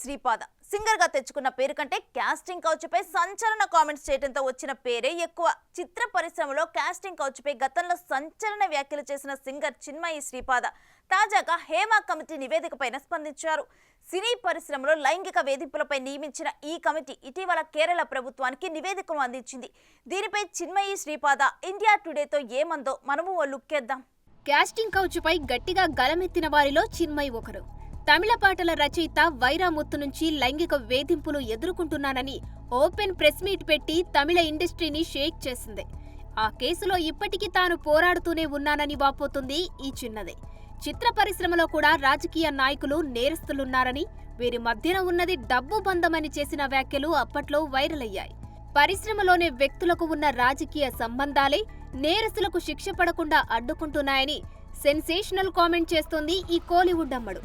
Sripada singer గా తెచ్చుకున్న పేరు కంటే కాస్టింగ్ కౌచ్ పై సంచలన కామెంట్స్ చేయడంతో వచ్చిన పేరే ఎక్కువ. చిత్ర పరిశ్రమలో కాస్టింగ్ కౌచ్ పై గతంలో సంచలన వ్యాఖ్యలు చేసిన సింగర్ చిన్మయి శ్రీపాద తాజాగా హేమ కమిటీ నివేదిక పైన స్పందించారు. సినీ పరిశ్రమలో లైంగిక వేధింపులపై నియమించిన ఈ కమిటీ ఇటీవల కేరళ ప్రభుత్వానికి నివేదికను అందించింది. దీనిపై చిన్మయి శ్రీపాద ఇండియా టుడేతో ఏమందో మనము ఓ లుక్కేద్దాం. కాస్టింగ్ కౌచ్ పై గట్టిగా గలమెత్తిన వారిలో చిన్మయి ఒకరు. తమిళ పాటల రచయిత వైరాముత్తు నుంచి లైంగిక వేధింపులు ఎదుర్కొంటున్నానని ఓపెన్ ప్రెస్ మీట్ పెట్టి తమిళ ఇండస్ట్రీని షేక్ చేసింది. ఆ కేసులో ఇప్పటికీ తాను పోరాడుతూనే ఉన్నానని వాపోతుంది ఈ చిన్నదే. చిత్ర పరిశ్రమలో కూడా రాజకీయ నాయకులు నేరస్తులున్నారని, వీరి మధ్యన ఉన్నది డబ్బు బంధమని చేసిన వ్యాఖ్యలు అప్పట్లో వైరల్ అయ్యాయి. పరిశ్రమలోని వ్యక్తులకు ఉన్న రాజకీయ సంబంధాలే నేరస్తులకు శిక్ష పడకుండా అడ్డుకుంటున్నాయని సెన్సేషనల్ కామెంట్ చేస్తోంది ఈ కోలీవుడ్ అమ్మడు.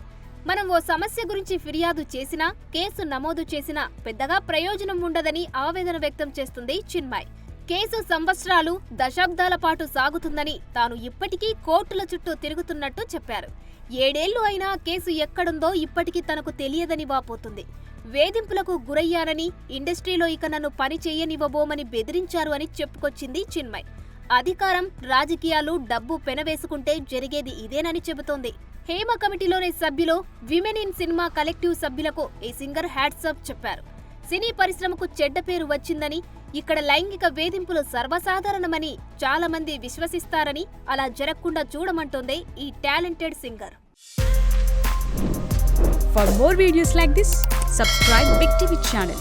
మనం ఓ సమస్య గురించి ఫిర్యాదు చేసినా, కేసు నమోదు చేసినా పెద్దగా ప్రయోజనం ఉండదని ఆవేదన వ్యక్తం చేస్తుంది చిన్మయి. కేసు సంవత్సరాలు, దశాబ్దాల పాటు సాగుతుందని, తాను ఇప్పటికీ కోర్టుల చుట్టూ తిరుగుతున్నట్టు చెప్పారు. 7 ఏళ్లు అయినా కేసు ఎక్కడుందో ఇప్పటికీ తనకు తెలియదని వాపోతుంది. వేధింపులకు గురయ్యానని, ఇండస్ట్రీలో ఇక నన్ను పని చేయనివ్వబోమని బెదిరించారు అని చెప్పుకొచ్చింది చిన్మయి. అధికారం, రాజకీయాలు, డబ్బు పెనవేసుకుంటే జరిగేది ఇదేనని చెబుతోంది. హేమ కమిటీలోని సభ్యులు, విమెన్ ఇన్ సినిమా కలెక్టివ్ సభ్యులకు ఈ సింగర్ హ్యాట్సాప్ చెప్పారు. సినీ పరిశ్రమకు చెడ్డ పేరు వచ్చిందని, ఇక్కడ లైంగిక వేధింపులు సర్వసాధారణమని చాలా మంది విశ్వసిస్తారని, అలా జరగకుండా చూడమంటోంది ఈ talented singer. For more videos like this, subscribe Big TV channel.